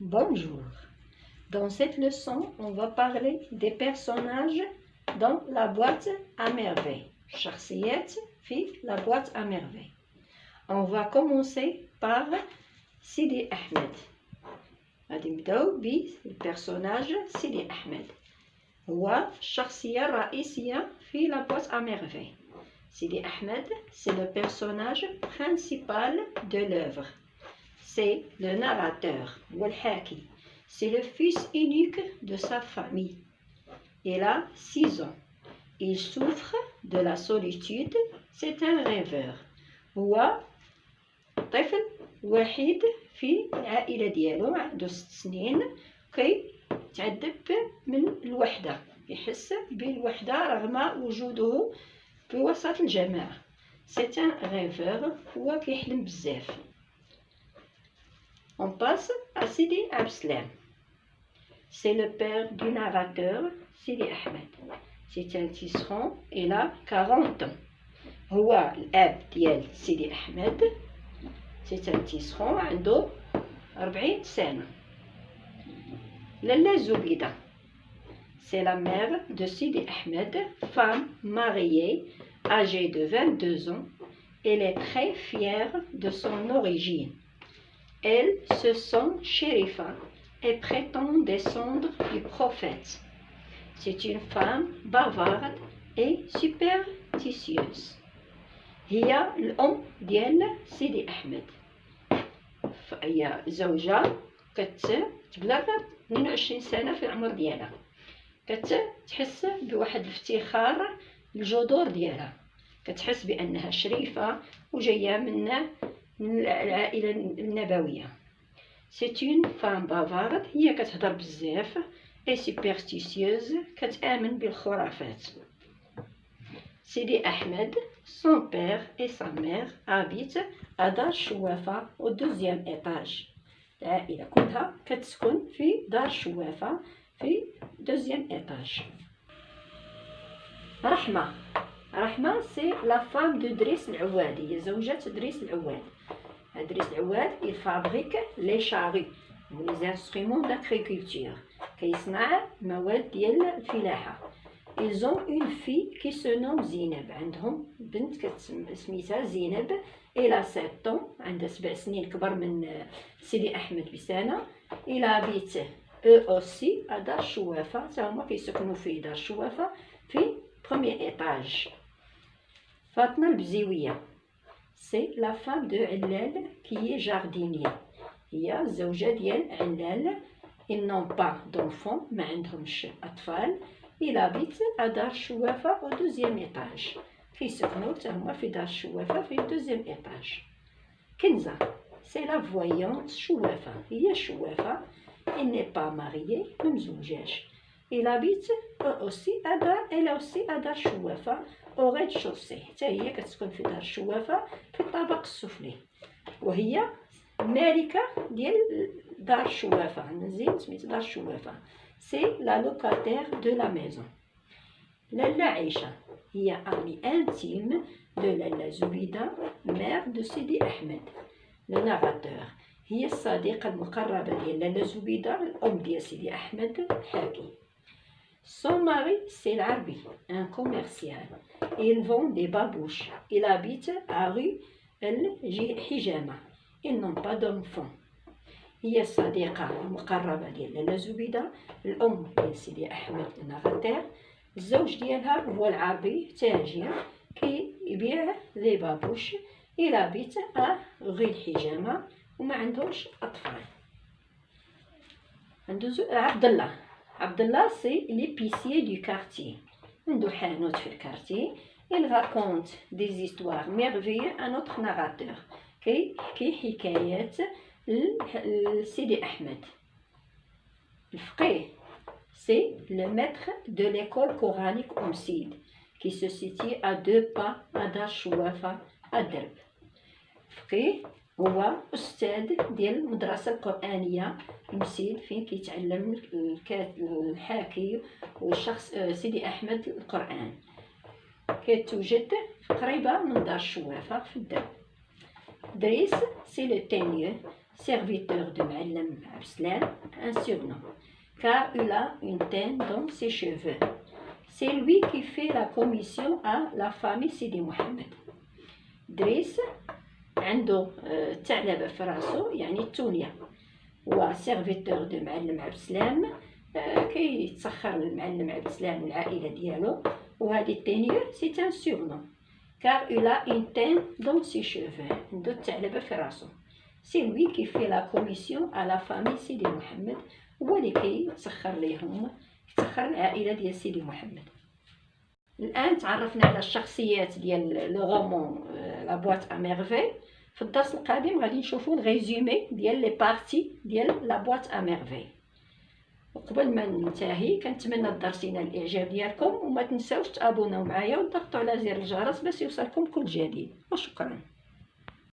Bonjour. Dans cette leçon, on va parler des personnages dans la boîte à merveilles. شخصيات في la boîte à merveilles. On va commencer par Sidi Ahmed. غادي نبداو بالبيرسوناج سيدي أحمد. هو الشخصية الرئيسية في la boîte à merveilles. Sidi Ahmed, c'est le personnage principal de l'œuvre. C'est le narrateur, والحاكي. C'est le fils unique de sa famille. Il a 6 ans. Il souffre de la solitude. C'est un rêveur. هو طفل وحيد في العائلة ديالو، عنده 6 سنين، كيتعذب من الوحدة، يحس بالوحدة رغم وجوده في وسط الجماعة. C'est un rêveur. هو كيحلم بزاف. On passe à Sidi Abdeslam. C'est le père du narrateur Sidi Ahmed. C'est un tisserand. Il a 40 ans. هو الأب ديال سيدي أحمد. C'est un tisserand. عنده 40 سنة. لالا زبيدة. C'est la mère de Sidi Ahmed, femme mariée, âgée de 22 ans. Elle est très fière de son origine. Elle se sent shérifa et prétend descendre du prophète. C'est une femme bavarde et superstitieuse. هي الأم ديال سيدي أحمد. هي زوجة كتبلغ 22 سنة في العمر ديالها. كتحس بواحد الافتخار للجذور ديالها، كتحس بأنها شريفة وجاية من العائلة النبوية. C'est une femme bavarde. هي كتهضر بزاف et superstitieuse. كتآمن بالخرافات. Sidi Ahmed, son père et sa mère habitent à Dar Chouafa au 2e étage. العائلة كلها كتسكن في دار شوافة في 2e étage. رحمة c'est la femme de Driss العواد. هي زوجة دريس العواد. دريس العواد il fabrique les charrues, les instruments d'agriculture. كيصنع مواد ديال الفلاحة. Ils ont une fille qui se nomme زينب. عندهم بنت سميتها زينب. Elle a 7 ans. عندها 7 سنين، كبر من سيدي أحمد بسنة. Il habite eux aussi à دار شوافة. تا هما كيسكنوا في دار شوافة في 1er étage. فاطمة البزيوية. C'est la femme de علال qui est jardinier. هي الزوجة ديال علال. Ils n'ont pas d'enfants. ما عندهمش أطفال. Il habite à دار شوافة au 2e étage. كيسكنوا تا هما في دار شوافة في 2e étage. كنزة c'est la voyante شوافة. هي شوافة. Il n'est pas marié. ممزوجاش. Il habite aussi à دار elle aussi à دار شوافة au rez-de-chaussée. حتى هي كتسكن في دار شوافة في الطابق السفلي، وهي مالكة ديال دار شوافة. مزيان سميت دار شوافة. C'est la locataire de la maison. لالا عيشة هي amie intime de لالا زبيدة, mère de Sidi Ahmed. Le narrateur هي الصديقة المقربة ديال لالا زبيدة، الأم ديال سيدي أحمد الحاكي. Son mari c'est l'Arbi, un commercial. Il vend des babouches. Il habite à rue الحجامة. Ils n'ont pas d'enfants. هي الصديقة المقربة ديال لالا زبيدة، الأم ديال سيدي أحمد النغتير. الزوج ديالها هو العربي، تاجر كيبيع لي بابوش. Il habite à rue الحجامة وما عندهمش أطفال. ندوزو عبد الله سي l'épicier du quartier. عنده حانوت في الكارتي. Il raconte des histoires merveilleuses à notre narrateur. كيحكي حكايات لسيدي أحمد. الفقيه c'est le maître de l'école coranique Omsid qui se situe à 2 pas à دار شوافة الدرب. الفقيه هو أستاذ ديال المدرسة القرآنية مسيد فين كيتعلم الحاكي والشخص سيدي أحمد القرآن. كتوجد قريبة من دار شوافة في الدرب. Driss, c'est le teigneux, serviteur de Ma'alem Abslam, un surnom, car il a une teinte dans ses cheveux. C'est lui qui fait la commission à la famille Sidi Mohamed. Driss عنده ثعلبة في راسو يعني التونية، هو سيرفيتور دو معلم عبد السلام، كيتسخر للمعلم عبد السلام والعائلة ديالو. وهذه التينيو سي ان سورنون car il a une teinte dans ses cheveux، عنده الثعلبة في راسو. سي لوي كي في لا كوميسيون على لا فامي سيدي محمد، هو اللي كيتسخر ليهم، كيتسخر العائلة ديال سيدي محمد. الآن تعرفنا على الشخصيات ديال لو رومون لا بواط ا ميرفي. في الدرس القادم غادي نشوفوا الريزومي ديال لي بارتي ديال لا بواط ا ميرفي. وقبل ما ننتهي كنتمنى الدرس ينال الاعجاب ديالكم، وما تنساوش تابوناو معايا وتضغطوا على زر الجرس باش يوصلكم كل جديد، وشكرا.